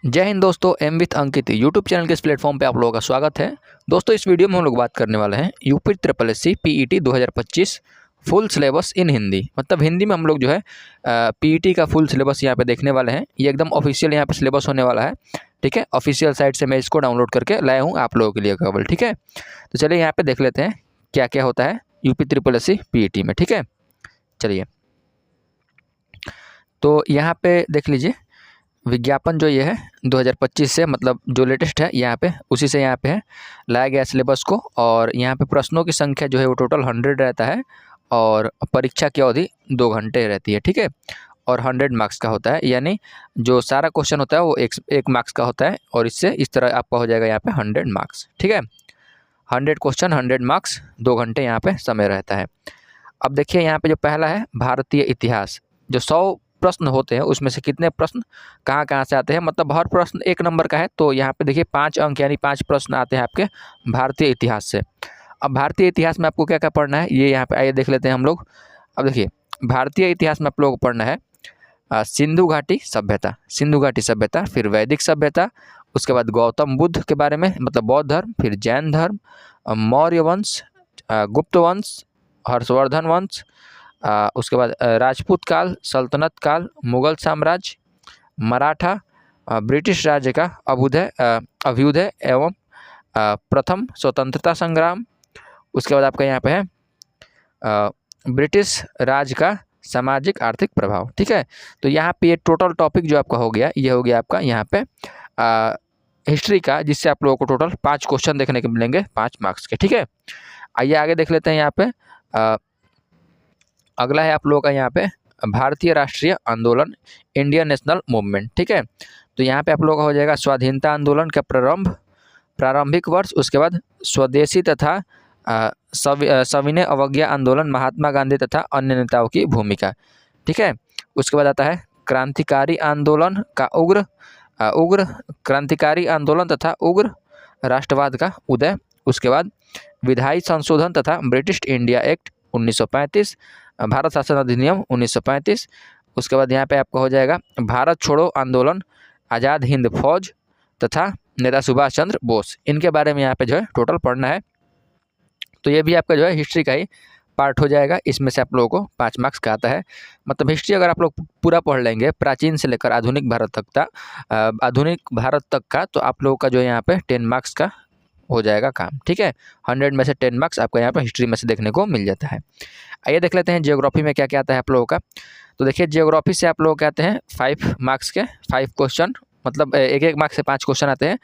जय हिंद दोस्तों, am with Ankit YouTube channel के इस प्लेटफॉर्म पे आप लोगों का स्वागत है। दोस्तों, इस वीडियो में हम लोग बात करने वाले हैं UP triple S C PET 2025 full syllabus in Hindi. मतलब हिंदी में हम लोग जो है पीईटी का फुल सिलेबस यहाँ पे देखने वाले हैं। ये एकदम ऑफिशियल यहाँ पे सिलेबस होने वाला है। ठीक है, ऑफिशियल साइट से मैं इसको डाउनलोड करके लाया हूँ आप लोगों के लिए केवल। ठीक है, तो चलिए यहाँ पे देख लेते हैं क्या क्या होता है UP triple S C PET में। ठीक है, चलिए तो यहाँ पे देख लीजिए विज्ञापन जो ये है 2025 से, मतलब जो लेटेस्ट है यहाँ पे, उसी से यहाँ पे है लाया गया सिलेबस को। और यहाँ पे प्रश्नों की संख्या जो है वो टोटल 100 रहता है और परीक्षा की अवधि 2 घंटे रहती है। ठीक है, और 100 मार्क्स का होता है, यानी जो सारा क्वेश्चन होता है वो एक मार्क्स का होता है। और इससे इस तरह आपका हो जाएगा यहाँ पे 100 मार्क्स। ठीक है, 100 क्वेश्चन 100 मार्क्स, 2 घंटे यहाँ पे समय रहता है। अब देखिए यहाँ पे जो पहला है भारतीय इतिहास, जो 100 प्रश्न होते हैं उसमें से कितने प्रश्न कहाँ कहाँ से आते हैं, मतलब हर प्रश्न 1 नंबर का है। तो यहाँ पे देखिए 5 अंक यानी 5 प्रश्न आते हैं आपके भारतीय इतिहास से। अब भारतीय इतिहास में आपको क्या क्या पढ़ना है ये यहाँ पे आइए देख लेते हैं हम लोग। अब देखिए भारतीय इतिहास में आप लोगों को पढ़ना है सिंधु घाटी सभ्यता, सिंधु घाटी सभ्यता, फिर वैदिक सभ्यता, उसके बाद गौतम बुद्ध के बारे में मतलब बौद्ध धर्म, फिर जैन धर्म, मौर्य वंश, गुप्त वंश, हर्षवर्धन वंश, उसके बाद राजपूत काल, सल्तनत काल, मुगल साम्राज्य, मराठा, ब्रिटिश राज्य का अभ्युदय एवं प्रथम स्वतंत्रता संग्राम। उसके बाद आपका यहाँ पे है ब्रिटिश राज का सामाजिक आर्थिक प्रभाव। ठीक है, तो यहाँ पे ये टोटल टॉपिक जो आपका हो गया, ये हो गया आपका यहाँ पे हिस्ट्री का, जिससे आप लोगों को टोटल 5 क्वेश्चन देखने को मिलेंगे 5 मार्क्स के। ठीक है, आइए आगे देख लेते हैं। यहाँ पे अगला है आप लोगों का यहाँ पे भारतीय राष्ट्रीय आंदोलन, इंडियन नेशनल मूवमेंट। ठीक है, तो यहाँ पे आप लोगों का हो जाएगा स्वाधीनता आंदोलन का प्रारंभिक वर्ष, उसके बाद स्वदेशी तथा सविनय अवज्ञा आंदोलन, महात्मा गांधी तथा अन्य नेताओं की भूमिका। ठीक है, उसके बाद आता है क्रांतिकारी आंदोलन का उग्र क्रांतिकारी आंदोलन तथा उग्र राष्ट्रवाद का उदय। उसके बाद विधायी संशोधन तथा ब्रिटिश इंडिया एक्ट 1935, भारत शासन अधिनियम 1935। उसके बाद यहाँ पे आपका हो जाएगा भारत छोड़ो आंदोलन, आज़ाद हिंद फौज तथा नेता सुभाष चंद्र बोस। इनके बारे में यहाँ पे जो है टोटल पढ़ना है। तो ये भी आपका जो है हिस्ट्री का ही पार्ट हो जाएगा। इसमें से आप लोगों को 5 मार्क्स का आता है। मतलब हिस्ट्री अगर आप लोग पूरा पढ़ लेंगे प्राचीन से लेकर आधुनिक भारत तक का, तो आप लोगों का जो है यहाँ पे 10 मार्क्स का हो जाएगा काम। ठीक है, 100 में से 10 मार्क्स आपको यहाँ पे हिस्ट्री में से देखने को मिल जाता है। आइए देख लेते हैं जियोग्राफी में क्या क्या आता है आप लोगों का। तो देखिए जियोग्राफी से आप लोग क्या आते हैं 5 मार्क्स के 5 क्वेश्चन, मतलब एक मार्क्स से 5 क्वेश्चन आते हैं।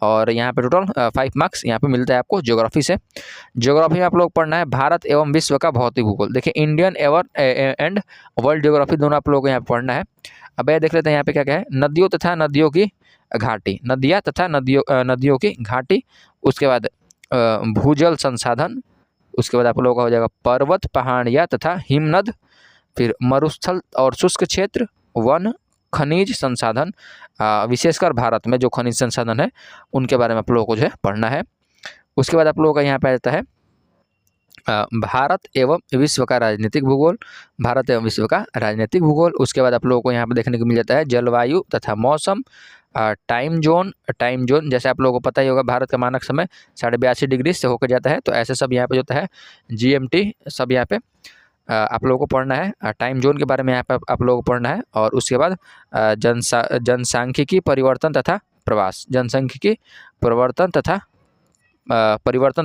और यहाँ पे टोटल 5 मार्क्स यहाँ पे मिलता है आपको जियोग्राफी से। जियोग्राफी में आप लोग पढ़ना है भारत एवं विश्व का भौतिक भूगोल। देखिए इंडियन एंड वर्ल्ड जियोग्राफी दोनों आप लोगों को यहाँ पे पढ़ना है। अब ये देख लेते हैं यहाँ पे क्या क्या है, नदियों तथा नदियों की घाटी, नदियाँ तथा नदियों की घाटी। उसके बाद भूजल संसाधन। उसके बाद आप लोगों का हो जाएगा पर्वत पहाड़ियाँ तथा हिमनद, फिर मरुस्थल और शुष्क क्षेत्र, वन, खनिज संसाधन, विशेषकर भारत में जो खनिज संसाधन है उनके बारे में आप लोगों को जो है पढ़ना है। उसके बाद आप लोगों का यहाँ पे आता है भारत एवं विश्व का राजनीतिक भूगोल, भारत एवं विश्व का राजनीतिक भूगोल। उसके बाद आप लोगों को यहाँ पे देखने को मिल जाता है जलवायु तथा मौसम, टाइम जोन जैसे आप लोगों को पता ही होगा भारत का मानक समय 82.5 डिग्री से होकर जाता है। तो ऐसे सब यहाँ पे जो होता है GMT सब यहाँ पे आप लोगों को पढ़ना है। टाइम जोन के बारे में यहाँ पे आप लोगों को पढ़ना है। और उसके बाद जनसांख्यिकी परिवर्तन तथा प्रवास, जनसांख्यिकी परिवर्तन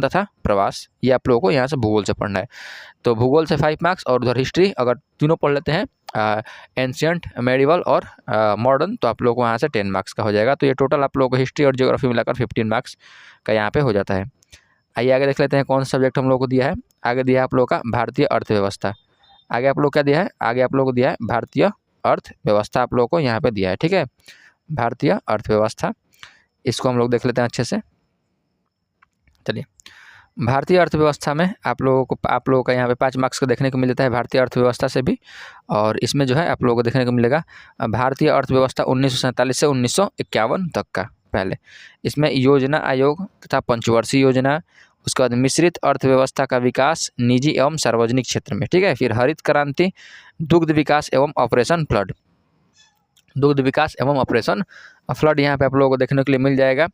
तथा प्रवास, ये आप लोगों को यहाँ से भूगोल से पढ़ना है। तो भूगोल से 5 मार्क्स और उधर हिस्ट्री अगर तीनों पढ़ लेते हैं एंशियंट, मेडिवल और मॉडर्न, तो आप लोगों को यहाँ से 10 मार्क्स का हो जाएगा। तो ये टोटल आप लोगों को हिस्ट्री और ज्योग्राफी मिलाकर 15 मार्क्स का यहाँ पे हो जाता है। आइए आगे देख लेते हैं कौन सा सब्जेक्ट हम लोग को दिया है। आगे दिया है आप लोगों का भारतीय अर्थव्यवस्था। आगे आप लोग क्या दिया है, आगे आप लोग को दिया है भारतीय अर्थव्यवस्था, आप लोगों को यहाँ पे दिया है। ठीक है, भारतीय अर्थव्यवस्था, इसको हम लोग देख लेते हैं अच्छे से। चलिए भारतीय अर्थव्यवस्था में आप लोगों का यहाँ पे 5 मार्क्स का देखने को मिल जाता है भारतीय अर्थव्यवस्था से भी। और इसमें जो है आप लोगों को देखने को मिलेगा भारतीय अर्थव्यवस्था 1947 से 1951 तक का। पहले इसमें योजना आयोग तथा पंचवर्षीय योजना, उसके बाद मिश्रित अर्थव्यवस्था का विकास निजी एवं सार्वजनिक क्षेत्र में। ठीक है, फिर हरित क्रांति, दुग्ध विकास एवं ऑपरेशन फ्लड, दुग्ध विकास एवं ऑपरेशन फ्लड यहाँ पे आप लोगों को देखने के लिए मिल जाएगा।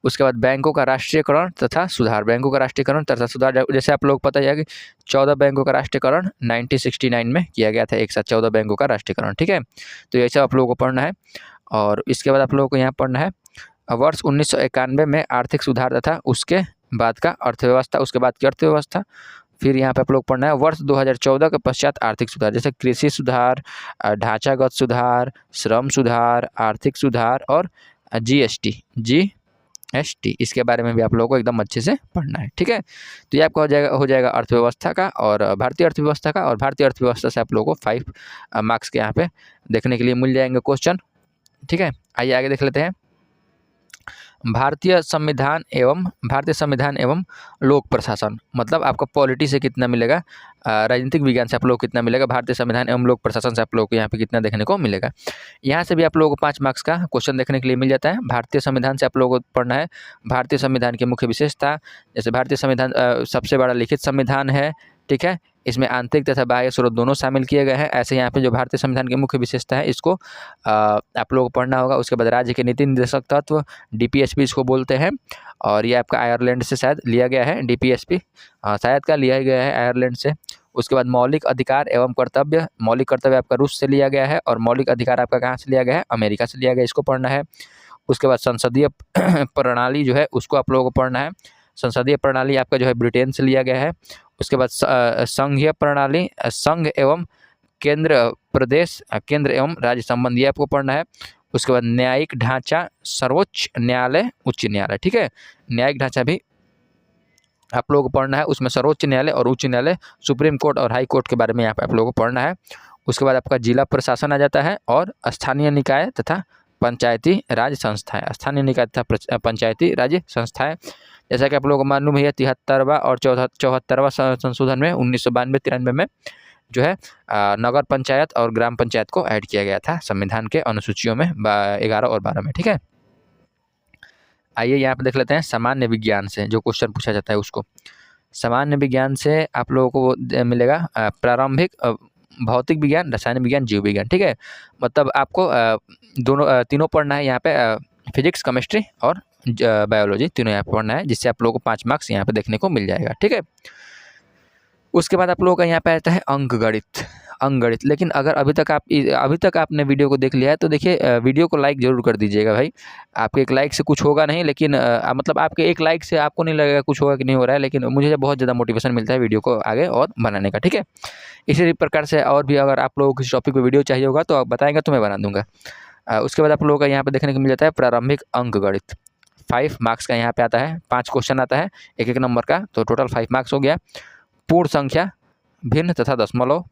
उसके बाद बैंकों का राष्ट्रीयकरण तथा सुधार, बैंकों का राष्ट्रीयकरण तथा सुधार, जैसे आप लोग पता है कि 14 बैंकों का राष्ट्रीयकरण 1969 में किया गया था, एक साथ 14 बैंकों का राष्ट्रीयकरण, ठीक है। तो ये सब आप लोगों को पढ़ना है। और इसके बाद आप लोगों को यहाँ पढ़ना है वर्ष 1991 में आर्थिक सुधार तथा उसके बाद का अर्थव्यवस्था, उसके बाद की अर्थव्यवस्था। फिर यहाँ पे आप लोग पढ़ना है वर्ष 2014 के पश्चात आर्थिक सुधार, जैसे कृषि सुधार, ढांचागत सुधार, श्रम सुधार, आर्थिक सुधार और जीएसटी, इसके बारे में भी आप लोगों को एकदम अच्छे से पढ़ना है, ठीक है। तो ये आपका हो जाएगा अर्थव्यवस्था का और भारतीय अर्थव्यवस्था का। और भारतीय अर्थव्यवस्था से आप लोगों को 5 मार्क्स के यहाँ पे देखने के लिए मिल जाएंगे क्वेश्चन, ठीक है। आइए आगे देख लेते हैं। भारतीय संविधान एवं लोक प्रशासन, मतलब आपका पॉलिटी से कितना मिलेगा, राजनीतिक विज्ञान से आप लोग को कितना मिलेगा, भारतीय संविधान एवं लोक प्रशासन से आप लोगों को यहाँ पे कितना देखने को मिलेगा। यहाँ से भी आप लोगों को 5 मार्क्स का क्वेश्चन देखने के लिए मिल जाता है। भारतीय संविधान से आप लोगों को पढ़ना है भारतीय संविधान की मुख्य विशेषता, जैसे भारतीय संविधान सबसे बड़ा लिखित संविधान है, ठीक है। इसमें आंतरिक तथा बाह्य स्रोत दोनों शामिल किए गए हैं। ऐसे यहाँ पे जो भारतीय संविधान की मुख्य विशेषता है इसको आप लोगों को पढ़ना होगा। उसके बाद राज्य के नीति निर्देशक तत्व, डीपीएसपी इसको बोलते हैं, और ये आपका आयरलैंड से शायद लिया गया है, डीपीएसपी शायद का लिया गया है आयरलैंड से। उसके बाद मौलिक अधिकार एवं कर्तव्य, मौलिक कर्तव्य आपका रूस से लिया गया है, और मौलिक अधिकार आपका कहाँ से लिया गया है, अमेरिका से लिया गया, इसको पढ़ना है। उसके बाद संसदीय प्रणाली जो है उसको आप लोगों को पढ़ना है। संसदीय प्रणाली आपका जो है ब्रिटेन से लिया गया है। उसके बाद संघीय प्रणाली, संघ एवं केंद्र प्रदेश, केंद्र एवं राज्य संबंध, ये आपको पढ़ना है। उसके बाद न्यायिक ढांचा, सर्वोच्च न्यायालय, उच्च न्यायालय, ठीक है। न्यायिक ढांचा भी आप लोगों को पढ़ना है, उसमें सर्वोच्च न्यायालय और उच्च न्यायालय, सुप्रीम कोर्ट और हाई कोर्ट के बारे में यहाँ पे आप लोगों को पढ़ना है। उसके बाद आपका जिला प्रशासन आ जाता है, और स्थानीय निकाय तथा पंचायती राज संस्थाएं, स्थानीय निकाय तथा पंचायती राज संस्थाएं, जैसा कि आप लोगों को मालूम है 73वां और 74वां संशोधन में 1992-93 में जो है नगर पंचायत और ग्राम पंचायत को ऐड किया गया था संविधान के अनुसूचियों में 11 और 12 में, ठीक है। आइए यहाँ पे देख लेते हैं सामान्य विज्ञान से जो क्वेश्चन पूछा जाता है उसको। सामान्य विज्ञान से आप लोगों को मिलेगा प्रारंभिक भौतिक विज्ञान, रसायन विज्ञान, जीव विज्ञान, ठीक है। मतलब आपको तीनों पढ़ना है यहाँ पे, फिजिक्स, केमिस्ट्री और बायोलॉजी, तीनों यहाँ पे पढ़ना है, जिससे आप लोगों को 5 मार्क्स यहाँ पे देखने को मिल जाएगा, ठीक है। उसके बाद आप लोगों का यहाँ पे आता है अंकगणित। लेकिन अगर अभी तक आपने वीडियो को देख लिया है तो देखिए वीडियो को लाइक ज़रूर कर दीजिएगा भाई। आपके एक लाइक से कुछ होगा नहीं, लेकिन मतलब आपके एक लाइक से आपको नहीं लगेगा कुछ होगा कि नहीं हो रहा है, लेकिन मुझे बहुत ज़्यादा मोटिवेशन मिलता है वीडियो को आगे और बनाने का, ठीक है। इसी प्रकार से और भी अगर आप लोगों को किसी टॉपिक पर वीडियो चाहिए होगा तो आप बताएंगे तो मैं बना दूँगा। उसके बाद आप लोगों का यहाँ पर देखने को मिल जाता है प्रारंभिक अंकगणित, 5 मार्क्स का यहाँ पे आता है, 5 क्वेश्चन आता है 1-1 नंबर का, तो टोटल 5 मार्क्स हो गया। पूर्ण संख्या, भिन्न तथा दशमलव,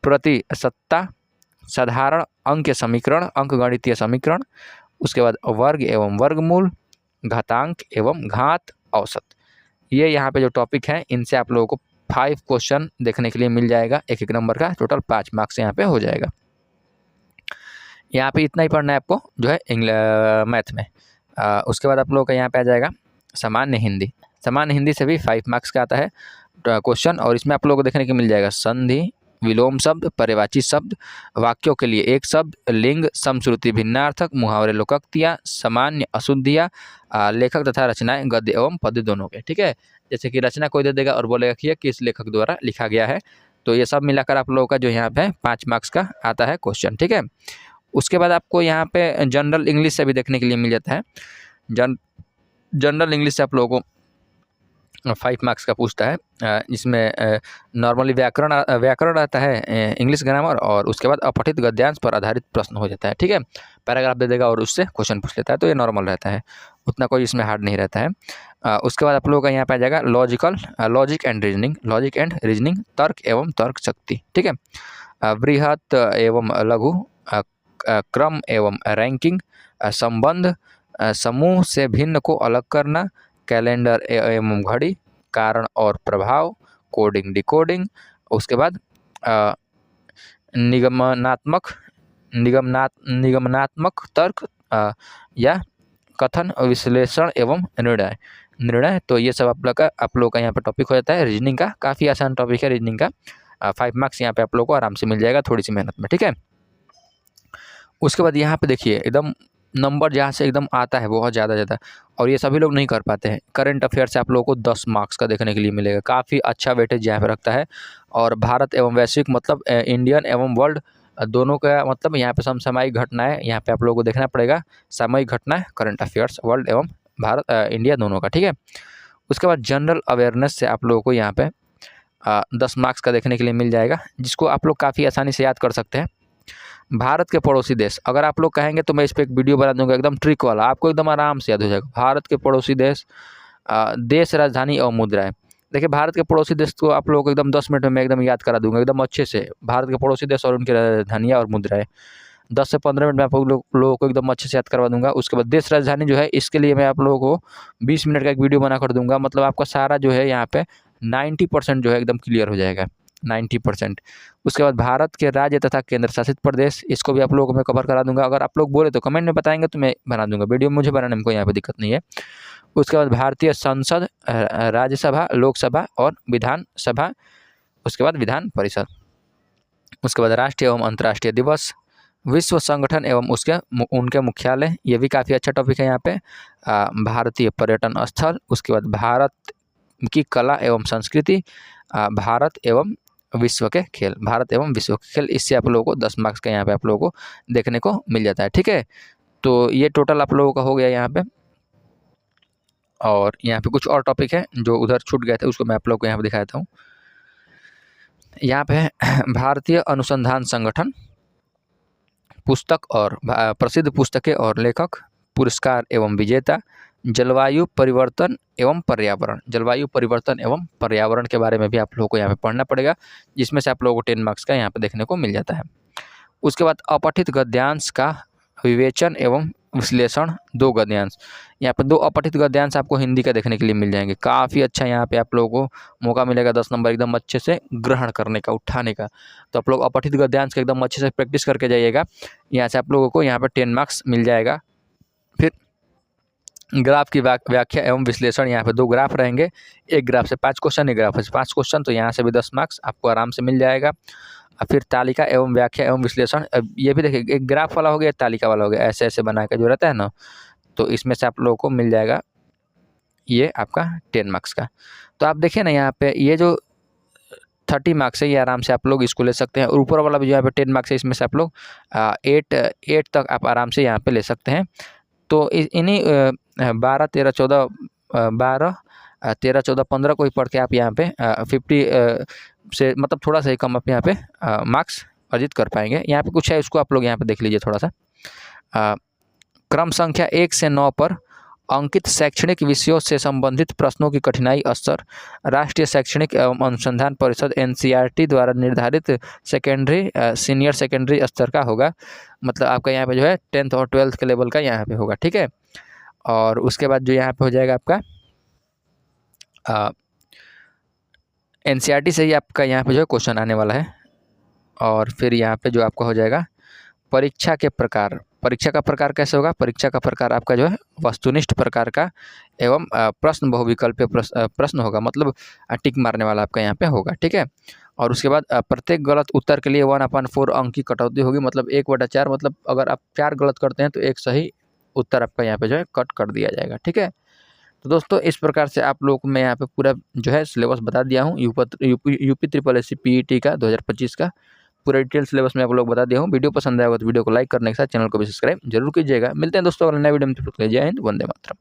प्रति सत्ता, साधारण अंक समीकरण, अंकगणितीय समीकरण, उसके बाद वर्ग एवं वर्गमूल, घातांक एवं घात, औसत, ये यहाँ पे जो टॉपिक हैं इनसे आप लोगों को 5 क्वेश्चन देखने के लिए मिल जाएगा 1-1 नंबर का, टोटल 5 मार्क्स यहाँ पे हो जाएगा। यहाँ पे इतना ही पढ़ना है आपको जो है मैथ में। उसके बाद आप लोगों का यहाँ पे आ जाएगा सामान्य हिंदी से भी 5 मार्क्स का आता है क्वेश्चन, और इसमें आप लोगों को देखने को मिल जाएगा संधि, विलोम शब्द, पर्यायवाची शब्द, वाक्यों के लिए एक शब्द, लिंग, समश्रुति भिन्नार्थक, मुहावरे, लोकोक्तियाँ, सामान्य अशुद्धियाँ, लेखक तथा रचनाएं, गद्य एवं पद्य दोनों के, ठीक है। जैसे कि रचना कोई दे देगा और बोलेगा कि किस लेखक द्वारा लिखा गया है, तो ये सब मिलाकर आप लोगों का जो यहाँ पे 5 मार्क्स का आता है क्वेश्चन, ठीक है। उसके बाद आपको यहाँ पे जनरल इंग्लिश से भी देखने के लिए मिल जाता है। जनरल इंग्लिश से आप लोगों को 5 मार्क्स का पूछता है। इसमें नॉर्मली व्याकरण आता है, इंग्लिश ग्रामर, और उसके बाद अपठित गद्यांश पर आधारित प्रश्न हो जाता है, ठीक है। पैराग्राफ दे देगा और उससे क्वेश्चन पूछ लेता है, तो ये नॉर्मल रहता है, उतना कोई इसमें हार्ड नहीं रहता है। उसके बाद आप लोगों का यहाँ पे आ जाएगा लॉजिक एंड रीजनिंग, तर्क एवं तर्क शक्ति, ठीक है। बृहत एवं लघु, क्रम एवं रैंकिंग, संबंध, समूह से भिन्न को अलग करना, कैलेंडर एवं घड़ी, कारण और प्रभाव, कोडिंग डिकोडिंग, उसके बाद निगमनात्मक तर्क या कथन, विश्लेषण एवं निर्णय। तो ये सब आप लोग का यहाँ पे टॉपिक हो जाता है रीजनिंग का। काफ़ी आसान टॉपिक है रीजनिंग का, 5 मार्क्स यहाँ पे आप लोग को आराम से मिल जाएगा थोड़ी सी मेहनत में, ठीक है। उसके बाद यहाँ पे देखिए एकदम नंबर जहाँ से एकदम आता है बहुत ज़्यादा और ये सभी लोग नहीं कर पाते हैं। करंट अफेयर से आप लोगों को 10 मार्क्स का देखने के लिए मिलेगा, काफ़ी अच्छा वेटेज यहाँ पे रखता है। और भारत एवं वैश्विक मतलब इंडियन एवं वर्ल्ड दोनों का मतलब यहाँ पे समसामयिक घटनाएं यहाँ पे आप लोगों को देखना पड़ेगा। सामयिक घटना करंट अफेयर्स वर्ल्ड एवं भारत इंडिया दोनों का, ठीक है। उसके बाद जनरल अवेयरनेस से आप लोगों को यहाँ पे 10 मार्क्स का देखने के लिए मिल जाएगा, जिसको आप लोग काफ़ी आसानी से याद कर सकते हैं। भारत के पड़ोसी देश, अगर आप लोग कहेंगे तो मैं इस पर एक वीडियो बना दूंगा एकदम ट्रिक वाला, आपको एकदम आराम से याद हो जाएगा। भारत के पड़ोसी देश, देश, राजधानी और मुद्राएं। देखिए भारत के पड़ोसी देश को आप लोगों को एकदम 10 मिनट में मैं एकदम याद करा दूंगा एकदम अच्छे से। भारत के पड़ोसी देश और उनकी राजधानियाँ और मुद्राएं 10 से 15 मिनट में आप लोगों को एकदम अच्छे से याद करवा दूंगा। उसके बाद देश राजधानी जो है इसके लिए मैं आप लोगों को 20 मिनट का एक वीडियो बना कर दूंगा। मतलब आपका सारा जो है यहाँ पे 90% जो है एकदम क्लियर हो जाएगा, 90%। उसके बाद भारत के राज्य तथा केंद्र शासित प्रदेश, इसको भी आप लोगों को मैं कवर करा दूंगा। अगर आप लोग बोले तो कमेंट में बताएंगे तो मैं बना दूंगा वीडियो, मुझे बनाने में कोई यहाँ पे दिक्कत नहीं है। उसके बाद भारतीय संसद, राज्यसभा, लोकसभा और विधानसभा, उसके बाद विधान परिषद। उसके बाद राष्ट्रीय एवं अंतर्राष्ट्रीय दिवस, विश्व संगठन एवं उनके मुख्यालय, ये भी काफ़ी अच्छा टॉपिक है यहाँ पे। भारतीय पर्यटन स्थल, उसके बाद भारत की कला एवं संस्कृति, भारत एवं विश्व के खेल, भारत एवं विश्व के खेल। इससे आप लोगों को 10 मार्क्स का यहाँ पे आप लोगों को देखने को मिल जाता है, ठीक है। तो ये टोटल आप लोगों का हो गया यहाँ पे। और यहाँ पे कुछ और टॉपिक है जो उधर छूट गए थे, उसको मैं आप लोगों को यहाँ पे दिखा देता हूँ। यहाँ पे है भारतीय अनुसंधान संगठन, पुस्तक और प्रसिद्ध पुस्तकें और लेखक, पुरस्कार एवं विजेता, जलवायु परिवर्तन एवं पर्यावरण, जलवायु परिवर्तन एवं पर्यावरण के बारे में भी आप लोगों को यहाँ पे पढ़ना पड़ेगा, जिसमें से आप लोगों को 10 मार्क्स का यहाँ पे देखने को मिल जाता है। उसके बाद अपठित गद्यांश का विवेचन एवं विश्लेषण, 2 गद्यांश, यहाँ पे 2 अपठित गद्यांश आपको हिंदी का देखने के लिए मिल जाएंगे। काफ़ी अच्छा यहाँ पे आप लोगों को मौका मिलेगा 10 नंबर एकदम अच्छे से ग्रहण करने का, उठाने का। तो आप लोग अपठित गद्यांश का एकदम अच्छे से प्रैक्टिस करके जाइएगा, यहाँ से आप लोगों को यहाँ पर 10 मार्क्स मिल जाएगा। फिर ग्राफ की व्याख्या एवं विश्लेषण, यहाँ पे 2 ग्राफ रहेंगे, एक ग्राफ से 5 क्वेश्चन, एक ग्राफ से 5 क्वेश्चन, तो यहाँ से भी 10 मार्क्स आपको आराम से मिल जाएगा। फिर तालिका एवं व्याख्या एवं विश्लेषण, अब ये भी देखिए एक ग्राफ वाला हो गया, तालिका वाला हो गया, ऐसे ऐसे बना के जो रहता है ना, तो इसमें से आप लोगों को मिल जाएगा ये आपका 10 मार्क्स का। तो आप देखिए ना यहाँ पे ये जो 30 मार्क्स है ये आराम से आप लोग इसको ले सकते हैं। और ऊपर वाला भी जो यहाँ पे 10 मार्क्स है इसमें से आप लोग 8 तक आप आराम से यहाँ पे ले सकते हैं। तो इन्हीं 12, 13, 14, 15 को ही पढ़ के आप यहाँ पे 50 से मतलब थोड़ा सा ही कम आप यहाँ पे मार्क्स अर्जित कर पाएंगे। यहाँ पे कुछ है उसको आप लोग यहाँ पे देख लीजिए थोड़ा सा। क्रम संख्या 1 से 9 पर अंकित शैक्षणिक विषयों से संबंधित प्रश्नों की कठिनाई स्तर राष्ट्रीय शैक्षणिक एवं अनुसंधान परिषद NCERT द्वारा निर्धारित सेकेंडरी सीनियर सेकेंडरी स्तर का होगा। मतलब आपका यहाँ पे जो है 10th और 12th के लेवल का यहाँ पे होगा, ठीक है। और उसके बाद जो यहाँ पे हो जाएगा आपका NCERT से ही आपका यहाँ पे जो है क्वेश्चन आने वाला है। और फिर यहाँ पे जो आपका हो जाएगा परीक्षा के प्रकार, परीक्षा का प्रकार कैसे होगा, परीक्षा का प्रकार आपका जो है वस्तुनिष्ठ प्रकार का एवं प्रश्न बहुविकल्पीय प्रश्न होगा, मतलब टिक मारने वाला आपका यहाँ पे होगा, ठीक है। और उसके बाद प्रत्येक गलत उत्तर के लिए 1/4 अंक की कटौती होगी, मतलब 1/4, मतलब अगर आप 4 गलत करते हैं तो एक सही उत्तर आपका यहाँ पे जो है कट कर दिया जाएगा, ठीक है। तो दोस्तों इस प्रकार से आप लोगों को मैं यहाँ पे पूरा जो है सिलेबस बता दिया हूँ यूपी SSSC PET का 2025 का पूरा डिटेल सिलेबस में आप लोग बता दिया हूँ। वीडियो पसंद आएगा तो वीडियो को लाइक करने के साथ चैनल को भी सब्सक्राइब जरूर कीजिएगा। मिलते हैं दोस्तों अगले नए वीडियो में, जय हिंद, वंदे मातरम।